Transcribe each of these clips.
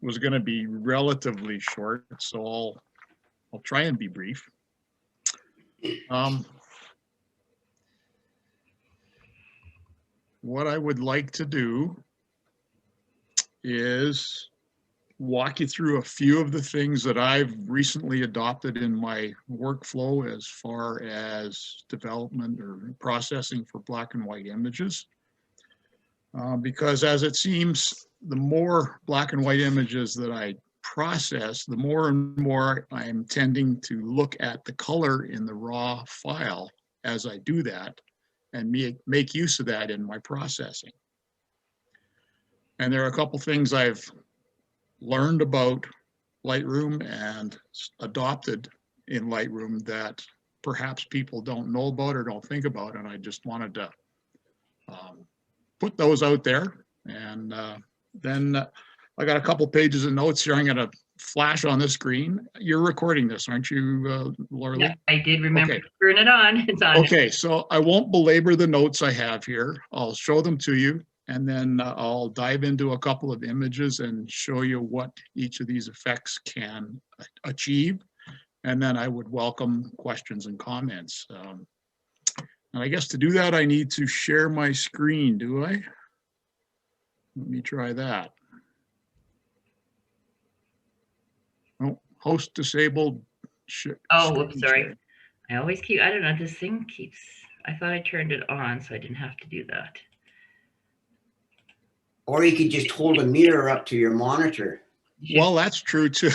was going to be relatively short, so I'll try and be brief. What I would like to do is walk you through a few of the things that I've recently adopted in my workflow as far as development or processing for black and white images. Because as it seems, the more black and white images that I process, the more and more I'm tending to look at the color in the raw file as I do that and make use of that in my processing. And there are a couple things I've learned about Lightroom and adopted in Lightroom that perhaps people don't know about or don't think about, and I just wanted to put those out there. And then I got a couple pages of notes here I'm going to flash on the screen. You're recording this, aren't you, Laura? Yeah, I did remember to turn it on. It's on. Okay, so I won't belabor the notes I have here. I'll show them to you, and then I'll dive into a couple of images and show you what each of these effects can achieve. And then I would welcome questions and comments. And I guess to do that, I need to share my screen, do I? Let me try that. Oh, host disabled. Oh, whoops, sorry. I always keep, I don't know, this thing keeps, I thought I turned it on so I didn't have to do that. Or you could just hold a mirror up to your monitor. Well, that's true too.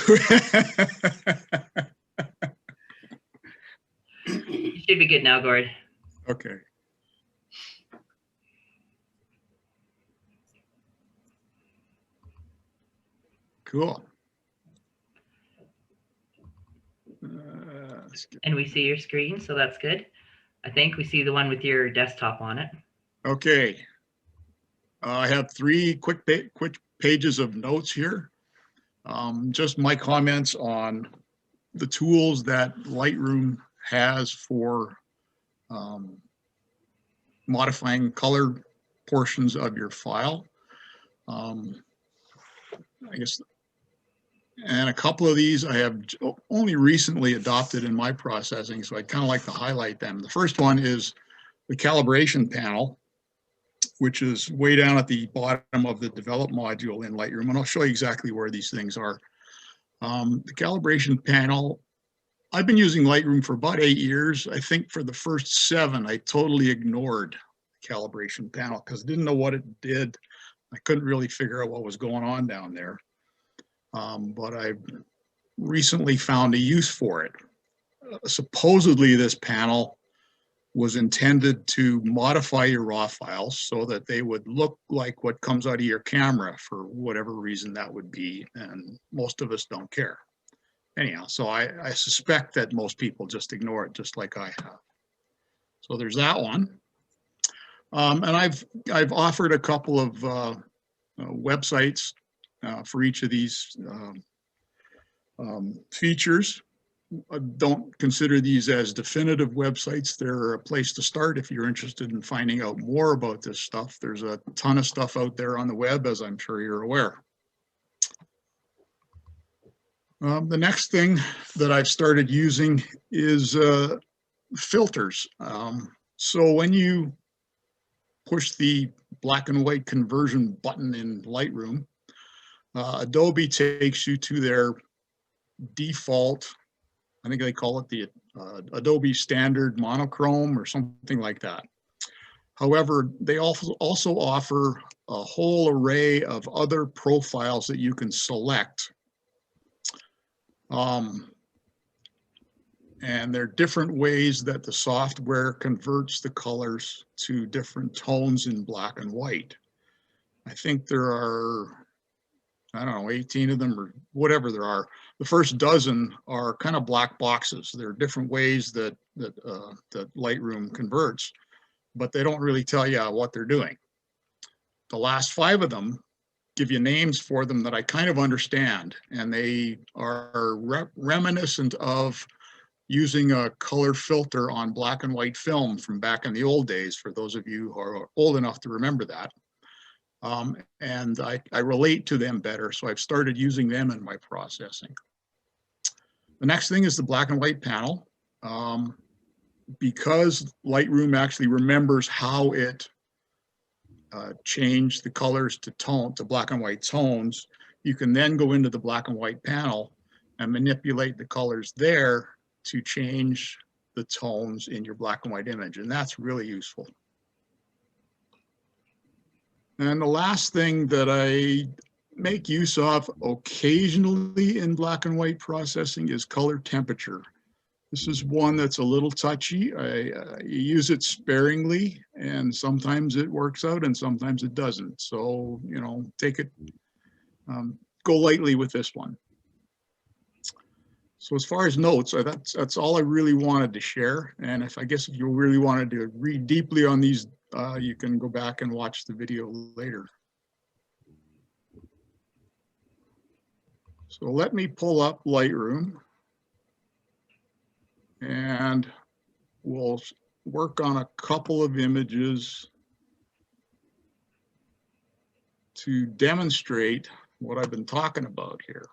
You should be good now, Gord. Okay. Cool. And we see your screen, so that's good. I think we see the one with your desktop on it. Okay. I have three quick pages of notes here. Just my comments on the tools that Lightroom has for modifying color portions of your file. I guess, and a couple of these I have only recently adopted in my processing, so I'd kind of like to highlight them. The first one is the Calibration Panel, which is way down at the bottom of the Develop module in Lightroom, and I'll show you exactly where these things are. The Calibration Panel, I've been using Lightroom for about 8 years. I think for the first 7, I totally ignored the Calibration Panel because I didn't know what it did. I couldn't really figure out what was going on down there. But I recently found a use for it. Supposedly this panel was intended to modify your raw files so that they would look like what comes out of your camera for whatever reason that would be, and most of us don't care. Anyhow, so I suspect that most people just ignore it, just like I have. So there's that one. And I've offered a couple of websites for each of these features. I don't consider these as definitive websites. They're a place to start if you're interested in finding out more about this stuff. There's a ton of stuff out there on the web, as I'm sure you're aware. The next thing that I've started using is filters. So when you push the black and white conversion button in Lightroom, Adobe takes you to their default, I think they call it the Adobe standard monochrome or something like that. However, they also offer a whole array of other profiles that you can select. And there are different ways that the software converts the colors to different tones in black and white. I think there are, I don't know, 18 of them or whatever there are. The first dozen are kind of black boxes. There are different ways that Lightroom converts, but they don't really tell you what they're doing. The last 5 of them give you names for them that I kind of understand, and they are reminiscent of using a color filter on black and white film from back in the old days, for those of you who are old enough to remember that. And I relate to them better. So I've started using them in my processing. The next thing is the black and white panel. Because Lightroom actually remembers how it changed the colors to black and white tones, you can then go into the black and white panel and manipulate the colors there to change the tones in your black and white image. And that's really useful. And the last thing that I make use of occasionally in black and white processing is color temperature. This is one that's a little touchy. I use it sparingly, and sometimes it works out and sometimes it doesn't. So, you know, take it, go lightly with this one. So as far as notes, that's all I really wanted to share. And if you really wanted to read deeply on these, you can go back and watch the video later. So let me pull up Lightroom and we'll work on a couple of images to demonstrate what I've been talking about here.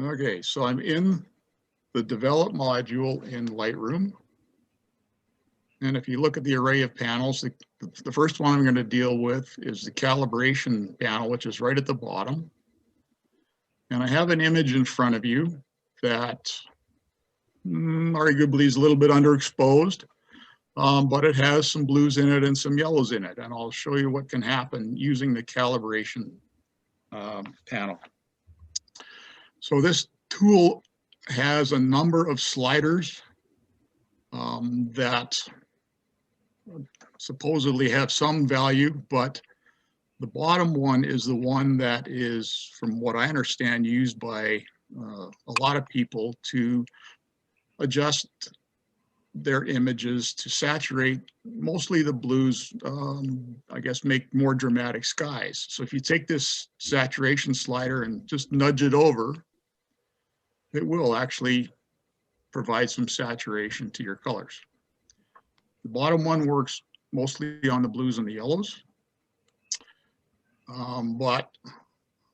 Okay, so I'm in the Develop module in Lightroom. And if you look at the array of panels, the first one I'm going to deal with is the Calibration Panel, which is right at the bottom. And I have an image in front of you that arguably is a little bit underexposed, but it has some blues in it and some yellows in it. And I'll show you what can happen using the Calibration panel. So this tool has a number of sliders that supposedly have some value, but the bottom one is the one that is, from what I understand, used by a lot of people to adjust their images to saturate mostly the blues, I guess make more dramatic skies. So if you take this saturation slider and just nudge it over, it will actually provide some saturation to your colors. The bottom one works mostly on the blues and the yellows. But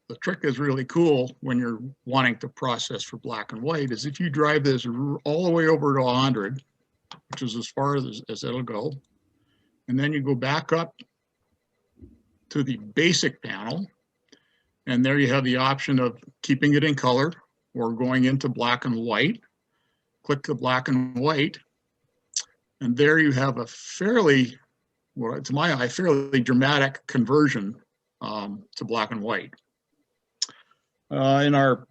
the trick is really cool when you're wanting to process for black and white is if you drive this all the way over to 100, which is as far as it'll go, and then you go back up to the basic panel, and there you have the option of keeping it in color or going into black and white. Click the black and white, and there you have a fairly, well, to my eye, fairly dramatic conversion to black and white. In our,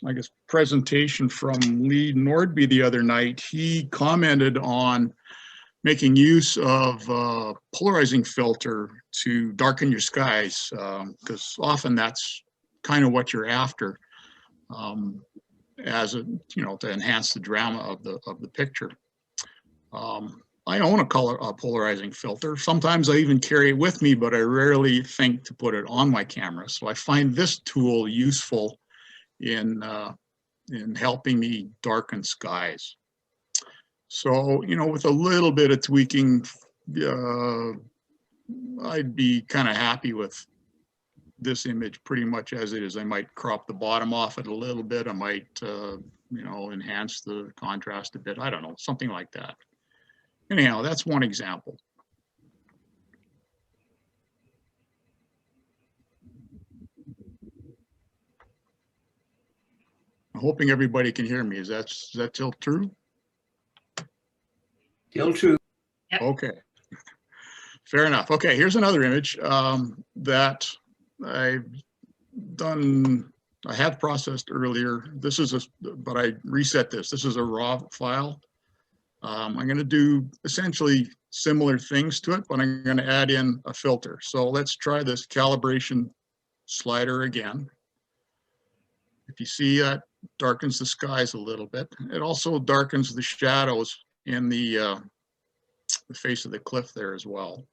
I guess, presentation from Lee Nordby the other night, he commented on making use of polarizing filter to darken your skies, because often that's kind of what you're after, as a, you know, to enhance the drama of the picture. I own a polarizing filter. Sometimes I even carry it with me, but I rarely think to put it on my camera. So I find this tool useful in helping me darken skies. So, you know, with a little bit of tweaking, I'd be kind of happy with this image pretty much as it is. I might crop the bottom off it a little bit. I might, you know, enhance the contrast a bit. I don't know, something like that. Anyhow, that's one example. I'm hoping everybody can hear me. Is that still true? Still true. Yep. Okay. Fair enough. Okay, here's another image that I've done. I have processed earlier. This is but I reset this. This is a raw file. I'm going to do essentially similar things to it, but I'm going to add in a filter. So let's try this calibration slider again. If you see that darkens the skies a little bit. It also darkens the shadows in the face of the cliff there as well.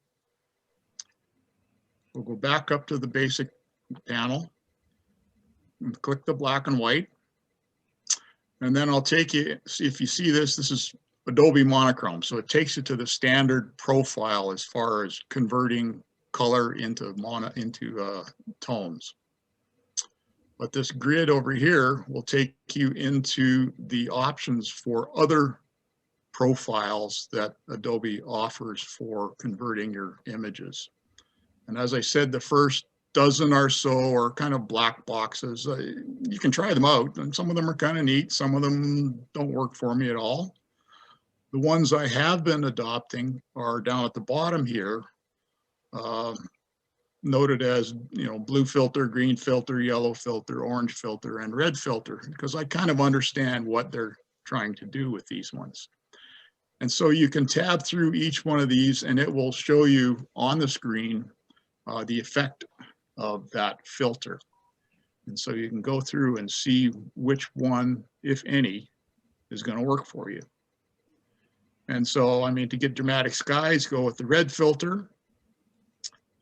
We'll go back up to the basic panel and click the black and white. And then I'll take you, see if you see this, this is Adobe monochrome. So it takes you to the standard profile as far as converting color into tones. But this grid over here will take you into the options for other profiles that Adobe offers for converting your images. And as I said, the first dozen or so are kind of black boxes. You can try them out, and some of them are kind of neat. Some of them don't work for me at all. The ones I have been adopting are down at the bottom here, noted as, you know, blue filter, green filter, yellow filter, orange filter, and red filter, because I kind of understand what they're trying to do with these ones. And so you can tab through each one of these and it will show you on the screen the effect of that filter. And so you can go through and see which one, if any, is going to work for you. And so, I mean, to get dramatic skies, go with the red filter.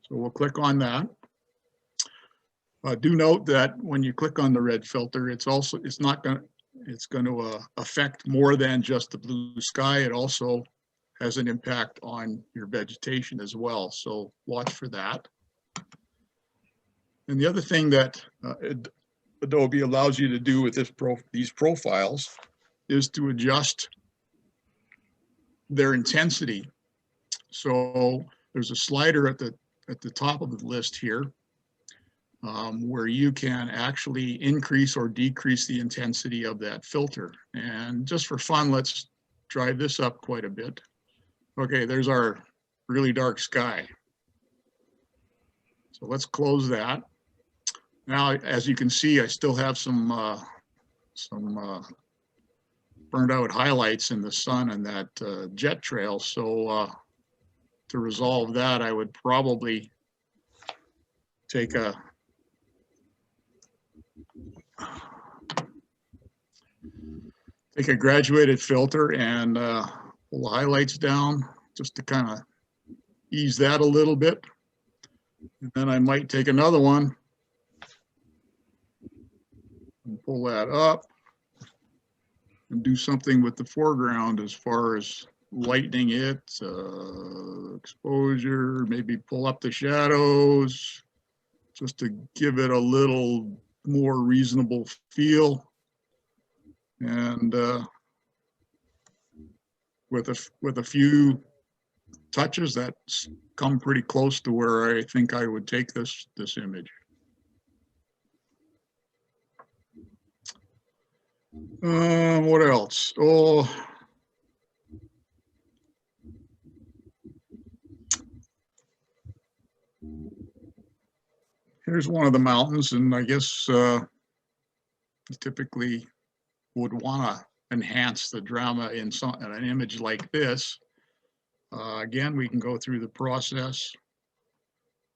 So we'll click on that. Do note that when you click on the red filter, it's going to affect more than just the blue sky. It also has an impact on your vegetation as well. So watch for that. And the other thing that Adobe allows you to do with these profiles is to adjust their intensity. So there's a slider at the top of the list here where you can actually increase or decrease the intensity of that filter. And just for fun, let's drive this up quite a bit. Okay, there's our really dark sky. So let's close that. Now, as you can see, I still have some burned out highlights in the sun and that jet trail. So to resolve that, I would probably take a graduated filter and pull the highlights down just to kind of ease that a little bit. And then I might take another one and pull that up and do something with the foreground as far as lightening it, exposure, maybe pull up the shadows just to give it a little more reasonable feel. And with a few touches, that's come pretty close to where I think I would take this image. What else? Oh, here's one of the mountains, and I guess you typically would want to enhance the drama in an image like this. Again, we can go through the process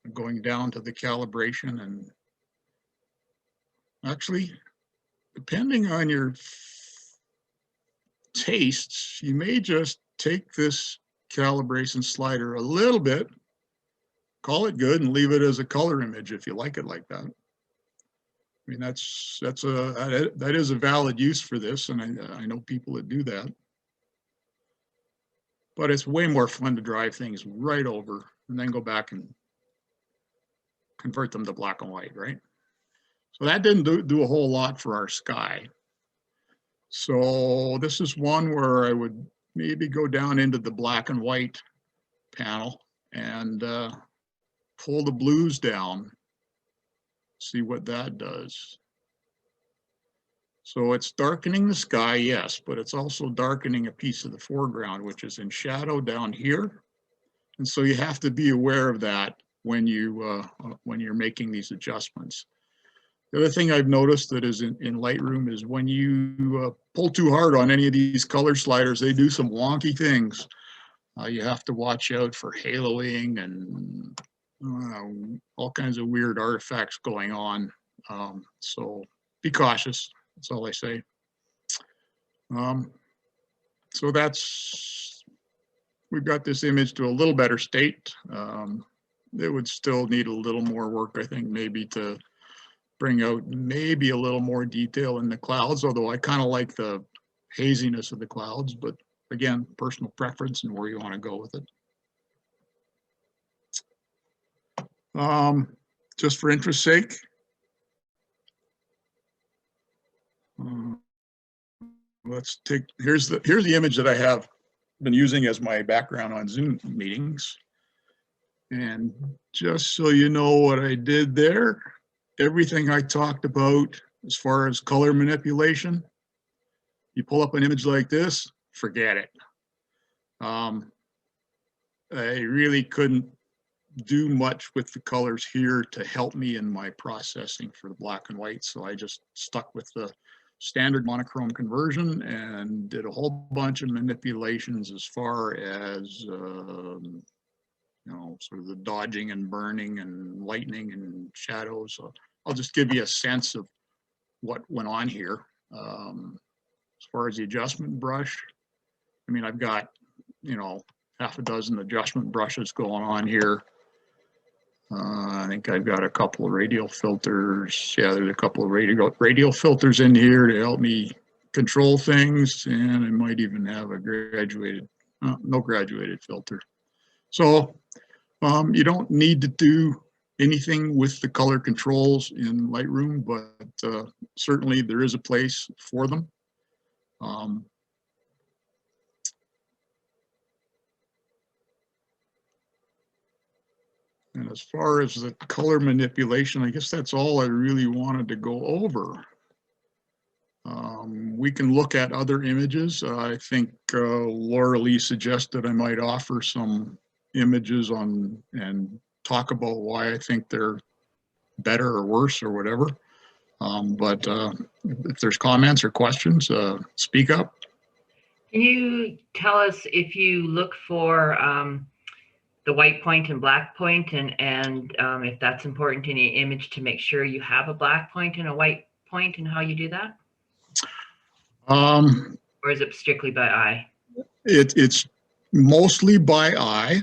of going down to the calibration, and actually, depending on your tastes, you may just take this calibration slider a little bit, call it good, and leave it as a color image if you like it like that. I mean, that is a valid use for this, and I know people that do that. But it's way more fun to drive things right over and then go back and convert them to black and white, right? So that didn't do a whole lot for our sky. So this is one where I would maybe go down into the black and white panel and pull the blues down, see what that does. So it's darkening the sky, yes, but it's also darkening a piece of the foreground, which is in shadow down here. And so you have to be aware of that when you're making these adjustments. The other thing I've noticed that is in Lightroom is when you pull too hard on any of these color sliders, they do some wonky things. You have to watch out for haloing and all kinds of weird artifacts going on. So be cautious. That's all I say. So we've got this image to a little better state. It would still need a little more work, I think, maybe to bring out maybe a little more detail in the clouds, although I kind of like the haziness of the clouds, but again, personal preference and where you want to go with it. Just for interest's sake, let's take, here's the image that I have been using as my background on Zoom meetings. And just so you know what I did there, everything I talked about as far as color manipulation, you pull up an image like this, forget it. I really couldn't do much with the colors here to help me in my processing for the black and white. So I just stuck with the standard monochrome conversion and did a whole bunch of manipulations as far as, you know, sort of the dodging and burning and lightning and shadows. So I'll just give you a sense of what went on here. As far as the adjustment brush, I mean, I've got, you know, half a dozen adjustment brushes going on here. I think I've got a couple of radial filters. Yeah, there's a couple of radial filters in here to help me control things. And I might even have a graduated, no graduated filter. So you don't need to do anything with the color controls in Lightroom, but certainly there is a place for them. And as far as the color manipulation, I guess that's all I really wanted to go over. We can look at other images. I think Laura Lee suggested I might offer some images on and talk about why I think they're better or worse or whatever. But if there's comments or questions, speak up. Can you tell us if you look for the white point and black point, and if that's important in your image to make sure you have a black point and a white point, and how you do that? Or is it strictly by eye? It's mostly by eye.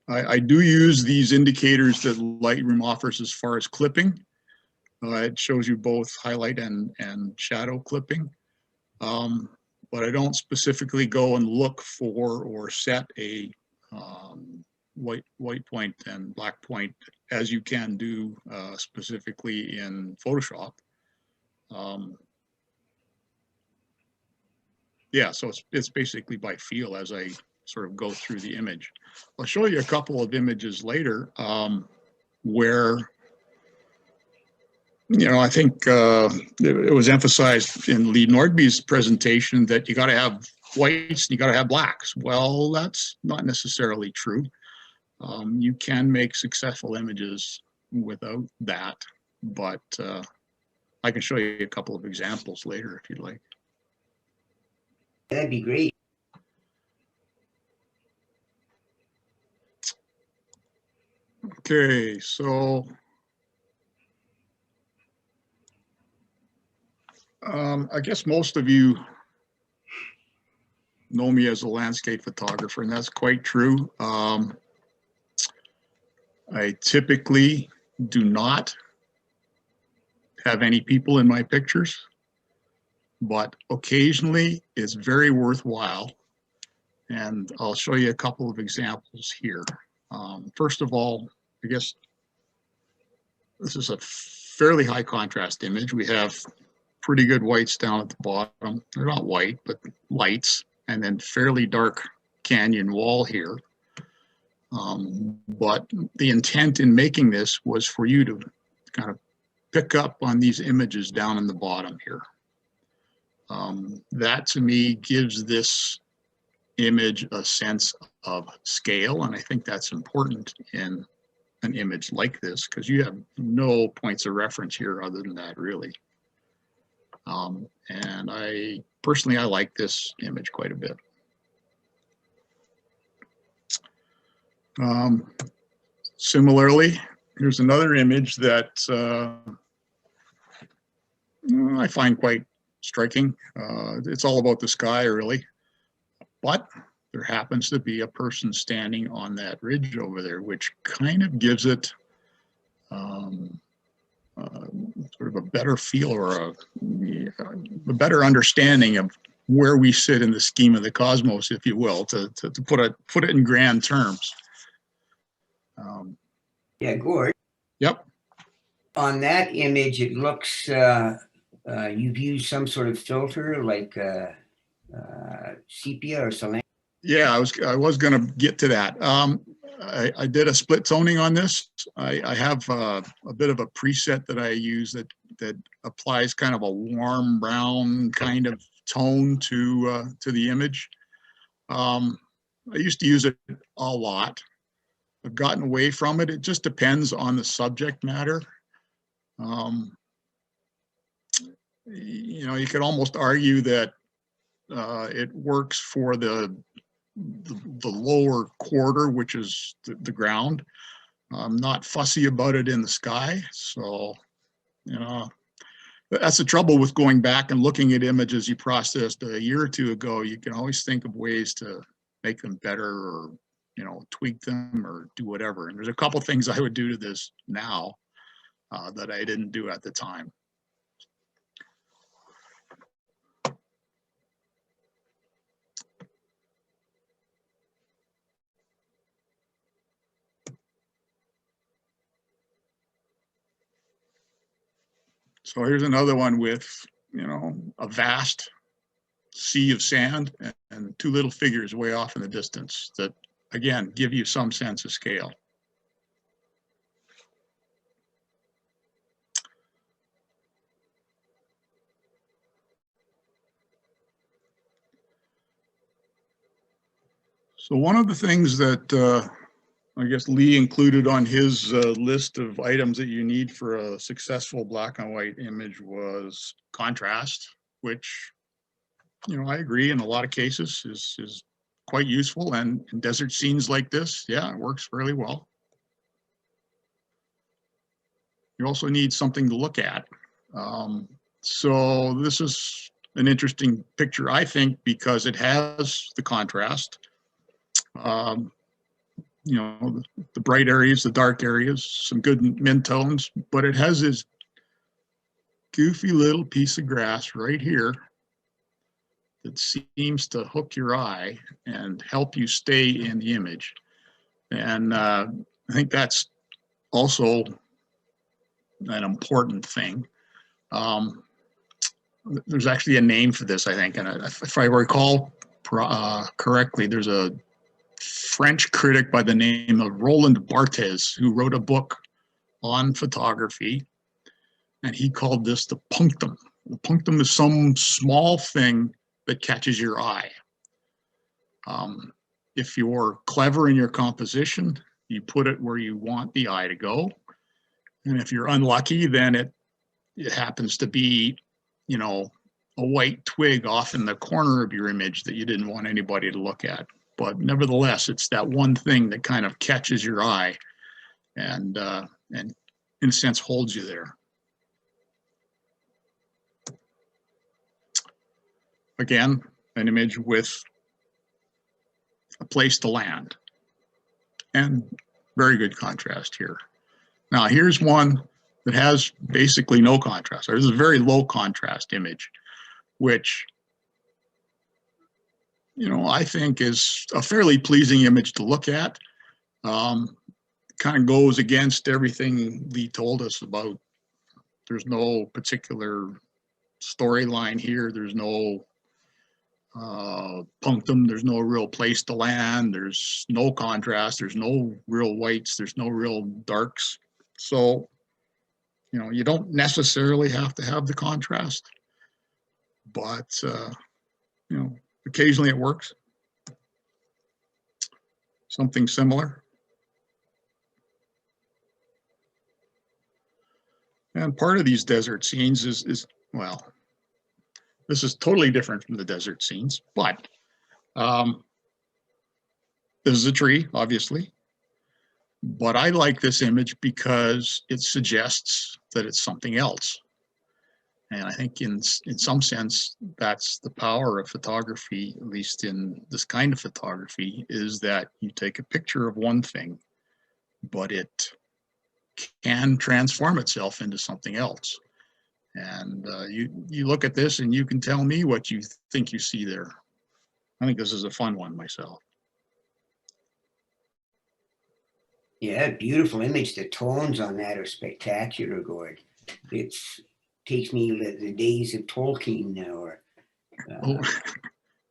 I do use these indicators that Lightroom offers as far as clipping. It shows you both highlight and shadow clipping. But I don't specifically go and look for or set a white point and black point as you can do specifically in Photoshop. Yeah, so it's basically by feel as I sort of go through the image. I'll show you a couple of images later where, you know, I think it was emphasized in Lee Nordby's presentation that you got to have whites and you got to have blacks. Well, that's not necessarily true. You can make successful images without that, but I can show you a couple of examples later if you'd like. That'd be great. Okay, so I guess most of you know me as a landscape photographer, and that's quite true. I typically do not have any people in my pictures, but occasionally it's very worthwhile. And I'll show you a couple of examples here. First of all, I guess this is a fairly high contrast image. We have pretty good whites down at the bottom. They're not white, but lights, and then fairly dark canyon wall here. But the intent in making this was for you to kind of pick up on these images down in the bottom here. That to me gives this image a sense of scale, and I think that's important in an image like this because you have no points of reference here other than that, really. And I personally like this image quite a bit. Similarly, here's another image that I find quite striking. It's all about the sky, really. But there happens to be a person standing on that ridge over there, which kind of gives it a sort of a better feel or a better understanding of where we sit in the scheme of the cosmos, if you will, to put it in grand terms. Yeah, Gord, Yep. on that image, it looks you've used some sort of filter like sepia or something. Yeah, I was going to get to that. I did a split toning on this. I have a bit of a preset that I use that applies kind of a warm brown kind of tone to the image. I used to use it a lot. I've gotten away from it. It just depends on the subject matter. You know, you could almost argue that it works for the lower quarter, which is the ground. I'm not fussy about it in the sky. So, you know, that's the trouble with going back and looking at images you processed a year or two ago. You can always think of ways to make them better, or, you know, tweak them or do whatever. And there's a couple things I would do to this now that I didn't do at the time. So here's another one with, you know, a vast sea of sand and two little figures way off in the distance that, again, give you some sense of scale. So one of the things that I guess Lee included on his list of items that you need for a successful black and white image was contrast, which, you know, I agree in a lot of cases is quite useful. And in desert scenes like this, yeah, it works fairly well. You also need something to look at. So this is an interesting picture, I think, because it has the contrast. You know, the bright areas, the dark areas, some good mid-tones, but it has this goofy little piece of grass right here that seems to hook your eye and help you stay in the image. And I think that's also an important thing. There's actually a name for this, I think, and if I recall correctly, there's a French critic by the name of Roland Barthes who wrote a book on photography, and he called this the punctum. The punctum is some small thing that catches your eye. If you're clever in your composition, you put it where you want the eye to go. And if you're unlucky, then it happens to be, you know, a white twig off in the corner of your image that you didn't want anybody to look at. But nevertheless, it's that one thing that kind of catches your eye and in a sense holds you there. Again, an image with a place to land and very good contrast here. Now here's one that has basically no contrast. There's a very low contrast image, which, you know, I think is a fairly pleasing image to look at. Kind of goes against everything Lee told us about. There's no particular storyline here. There's no punctum. There's no real place to land. There's no contrast. There's no real whites. There's no real darks. So, you know, you don't necessarily have to have the contrast, but, you know, occasionally it works. Something similar. And part of these desert scenes is well, this is totally different from the desert scenes, but this is a tree, obviously. But I like this image because it suggests that it's something else. And I think in some sense, that's the power of photography, at least in this kind of photography, is that you take a picture of one thing, but it can transform itself into something else. And you look at this and you can tell me what you think you see there. I think this is a fun one myself. Yeah, beautiful image. The tones on that are spectacular, Gord. Takes me the days of Tolkien now. Or,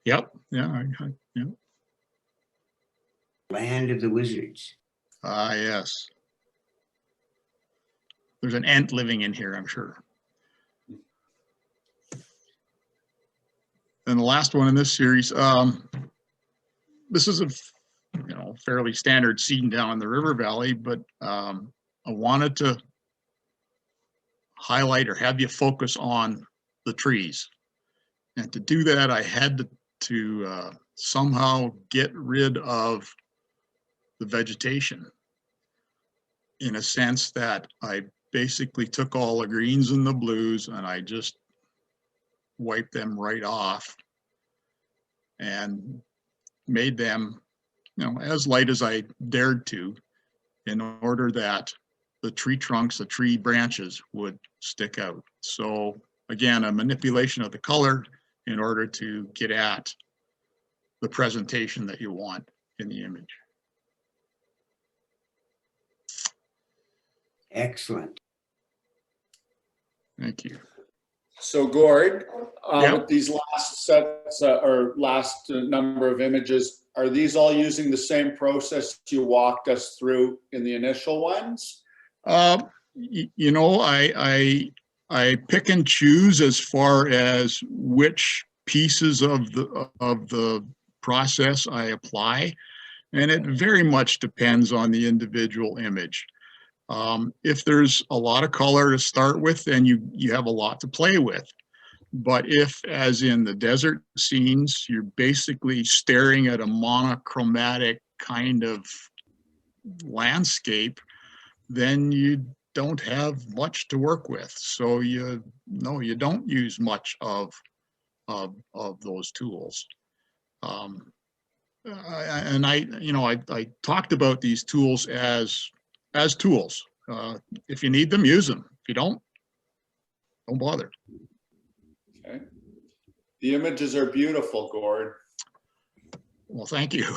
Yep. Yeah. Yeah. Land of the Wizards. Ah, yes. There's an ant living in here, I'm sure. And the last one in this series, this is a fairly standard scene down in the river valley, but I wanted to highlight or have you focus on the trees. And to do that, I had to somehow get rid of the vegetation, in a sense that I basically took all the greens and the blues and I just wiped them right off and made them, as light as I dared to, in order that the tree trunks, the tree branches would stick out. So again, a manipulation of the color in order to get at the presentation that you want in the image. Excellent. Thank you. So Gord, Yep. with these last sets or last number of images, are these all using the same process you walked us through in the initial ones? You know, I pick and choose as far as which pieces of the process I apply, and it very much depends on the individual image. If there's a lot of color to start with, then you have a lot to play with. But if, as in the desert scenes, you're basically staring at a monochromatic kind of landscape, then you don't have much to work with. So you don't use much of those tools. And I talked about these tools as tools. If you need them, use them. If you don't bother. Okay. The images are beautiful, Gord. Well, thank you.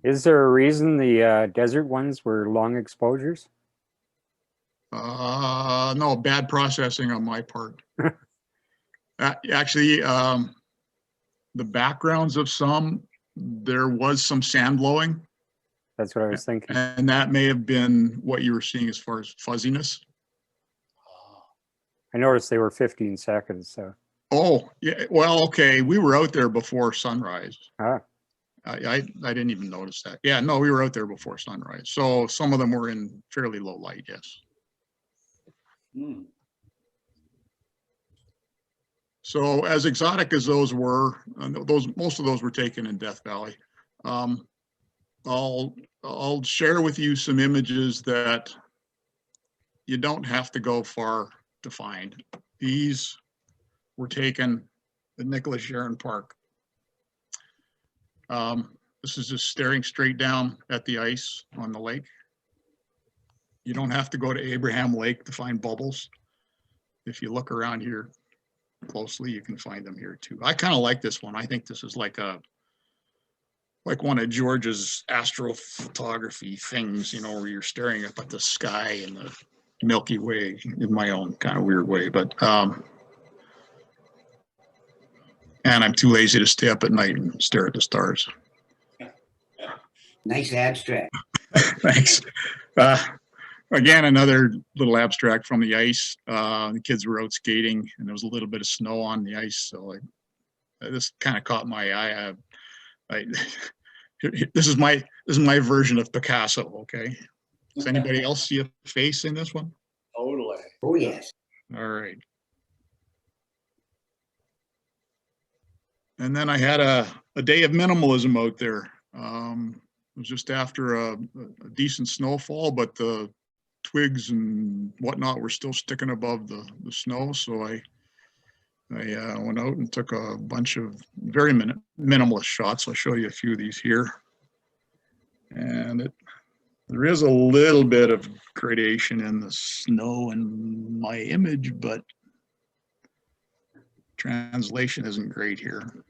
Is there a reason the desert ones were long exposures? No, bad processing on my part. Actually, the backgrounds of some, there was some sand blowing. That's what I was thinking. And that may have been what you were seeing as far as fuzziness. I noticed they were 15 seconds. So. Oh, yeah. Well, okay. We were out there before sunrise. Ah. I didn't even notice that. Yeah, no, we were out there before sunrise. So some of them were in fairly low light, yes. Hmm. So as exotic as those were, most of those were taken in Death Valley. I'll share with you some images that you don't have to go far to find. These were taken at Nicholas Sharon Park. This is just staring straight down at the ice on the lake. You don't have to go to Abraham Lake to find bubbles. If you look around here closely, you can find them here too. I kind of like this one. I think this is like one of George's astrophotography things, where you're staring up at the sky and the Milky Way in my own kind of weird way. But and I'm too lazy to stay up at night and stare at the stars. Nice abstract. Thanks. Again, another little abstract from the ice. The kids were out skating and there was a little bit of snow on the ice. So this kind of caught my eye. This is my version of Picasso. Okay. Does anybody else see a face in this one? Totally. Oh, yes. All right. And then I had a day of minimalism out there. It was just after a decent snowfall, but the twigs and whatnot were still sticking above the snow. So I went out and took a bunch of very minimalist shots. I'll show you a few of these here. And There is a little bit of gradation in the snow in my image, but translation isn't great here.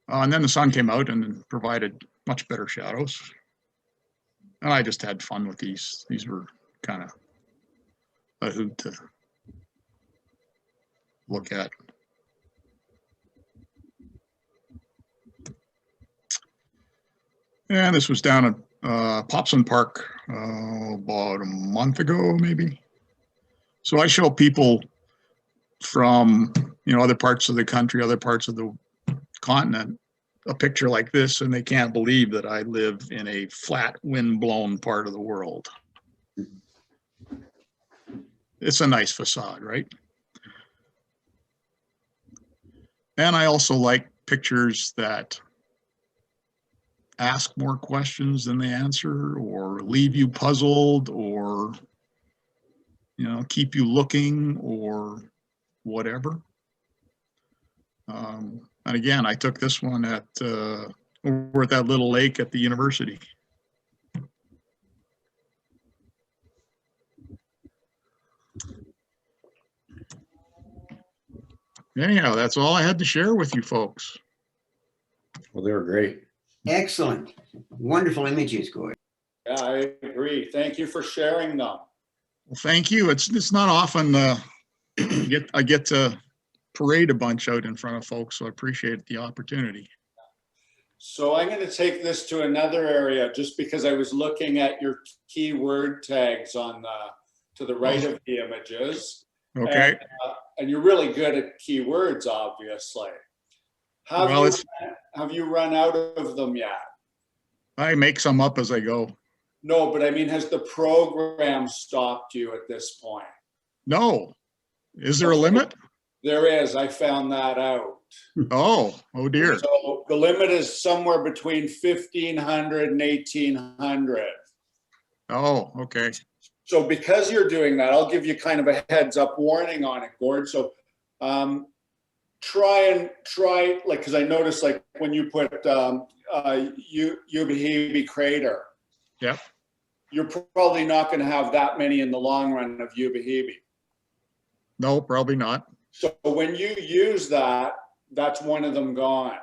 And then the sun came out and provided much better shadows. And I just had fun with these. These were kind of a hoot to look at. And this was down at Popson Park about a month ago, maybe. So I show people from, you know, other parts of the country, other parts of the continent, a picture like this, and they can't believe that I live in a flat, wind-blown part of the world. It's a nice facade, right? And I also like pictures that ask more questions than they answer, or leave you puzzled, or, you know, keep you looking, or whatever. And again, I took this one at over at that little lake at the university. Anyhow, that's all I had to share with you folks. Well, they were great. Excellent. Wonderful images, Gord. Yeah, I agree. Thank you for sharing them. Well, thank you. It's not often I get to parade a bunch out in front of folks, so I appreciate the opportunity. So I'm going to take this to another area just because I was looking at your keyword tags on to the right of the images. Okay. And you're really good at keywords, obviously. Have you run out of them yet? I make some up as I go. No, but I mean, has the program stopped you at this point? No. Is there a limit? There is. I found that out. Oh dear. So the limit is somewhere between 1,500 and 1,800. Oh, okay. So because you're doing that, I'll give you kind of a heads up warning on it, Gord. So try, like, because I noticed, like, when you put Ubehebe Crater, yep, you're probably not going to have that many in the long run of Ubehebe. No, probably not. So when you use that, that's one of them gone.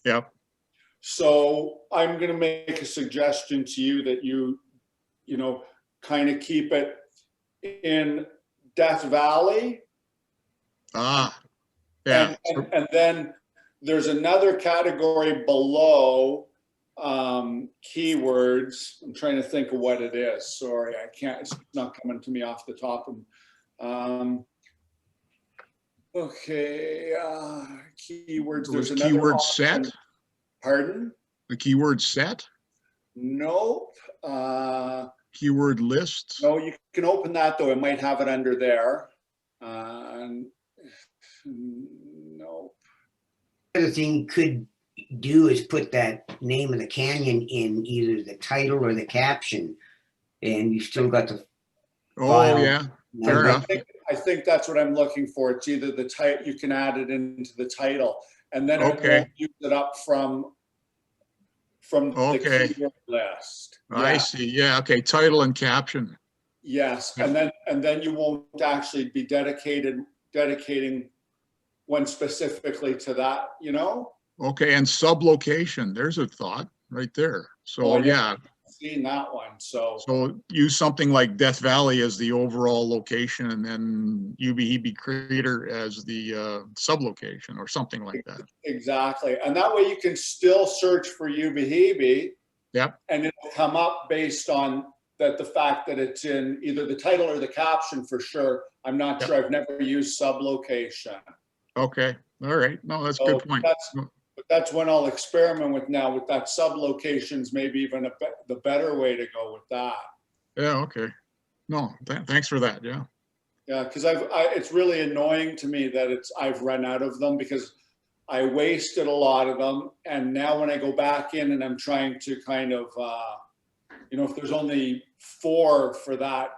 Yep. So I'm going to make a suggestion to you that you know, kind of keep it in Death Valley. Ah, yeah. And then there's another category below keywords. I'm trying to think of what it is. Sorry, I can't, it's not coming to me off the top of okay, keywords. There's another keyword option. set. Pardon? The keyword set. Nope. Keyword list. No, you can open that though. It might have it under there. Nope. Other thing you could do is put that name of the canyon in either the title or the caption, and you've still got the Oh file. yeah, fair enough. I think that's what I'm looking for. It's either the title, you can add it into the title, and then it Okay. won't use it up from Okay. the keyword list. I Yeah. see. Yeah. Okay. Title and caption. Yes, and then you won't actually be dedicating one specifically to that, you know? Okay. And sublocation. There's a thought right there. So Oh, yeah. I've seen that one. So Use something like Death Valley as the overall location, and then Ubehebe Crater as the sublocation, or something like that. exactly. And that way you can still search for Ubehebe. Yep. And it'll come up based on the fact that it's in either the title or the caption for sure. I'm not Yep. sure. I've never used sublocation. Okay. All right. No, that's a So good point. that's when I'll experiment with now with that sublocations, maybe even the better way to go with that. Yeah. Okay. No, thanks for that. Yeah. Yeah, because it's really annoying to me that I've run out of them because I wasted a lot of them, and now when I go back in and I'm trying to kind of, you know, if there's only 4 for that,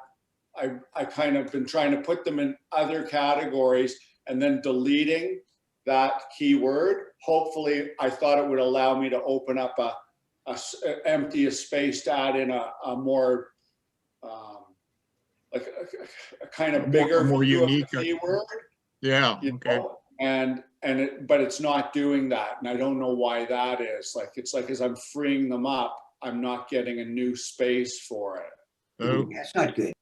I kind of been trying to put them in other categories and then deleting that keyword. Hopefully, I thought it would allow me to open up empty a space to add in a more, like a kind of bigger more view of the unique, keyword. Yeah, You okay. know? But it's not doing that, and I don't know why that is. Like, it's like as I'm freeing them up, I'm not getting a new space for it. Oh, That's not good.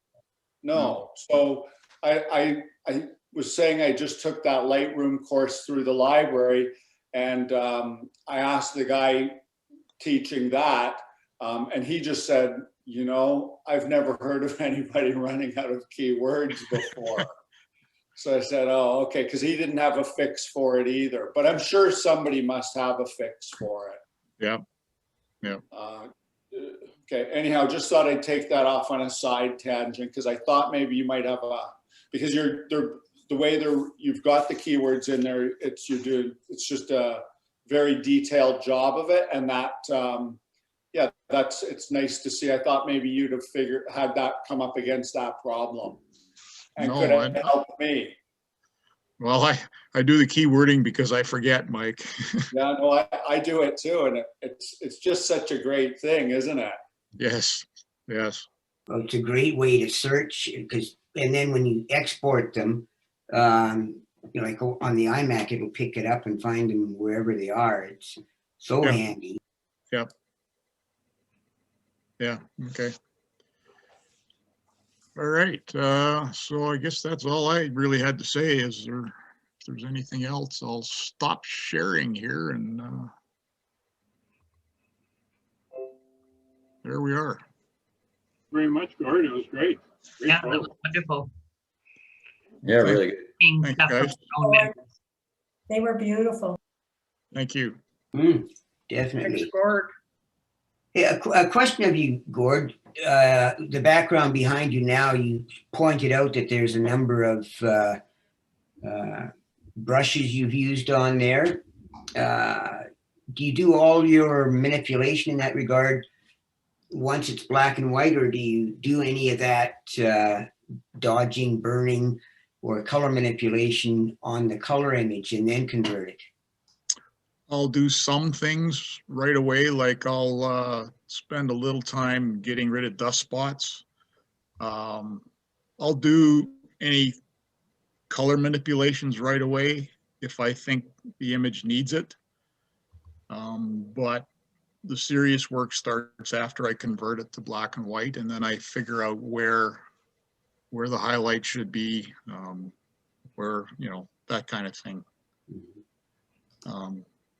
No, so I was saying I just took that Lightroom course through the library, and I asked the guy teaching that, and he just said, you know, I've never heard of anybody running out of keywords before. So I said, oh, okay, because he didn't have a fix for it either, but I'm sure somebody must have a fix for it. yeah, yeah. Okay, anyhow, just thought I'd take that off on a side tangent, because I thought maybe you might have because the way you've got the keywords in there, it's just a very detailed job of it, and that, yeah, it's nice to see. I thought maybe you'd have had that come up against that problem, and No, could have helped me. Well, I do the keywording because I forget, Mike. Yeah, no, I do it too, and it's just such a great thing, isn't it? Yes, yes. Well, it's a great way to search and then when you export them, you know, like on the iMac, it'll pick it up and find them wherever they are. It's so Yep. handy. Yep. Yeah, okay. All right, so I guess that's all I really had to say. If there's anything else, I'll stop sharing here, and there we are. Very much, Gord. It was great. Great Yeah, that program. was wonderful. Yeah, really good. Seeing Thank you, stuff from guys. our own members. They were beautiful. Thank you. Definitely. Thanks, Gord. Yeah, a question of you, Gord. The background behind you now, you pointed out that there's a number of brushes you've used on there. Do you do all your manipulation in that regard once it's black and white, or do you do any of that dodging, burning, or color manipulation on the color image and then convert it? I'll do some things right away, like I'll spend a little time getting rid of dust spots. I'll do any color manipulations right away if I think the image needs it. But the serious work starts after I convert it to black and white, and then I figure out where the highlight should be, where, you know, that kind of thing.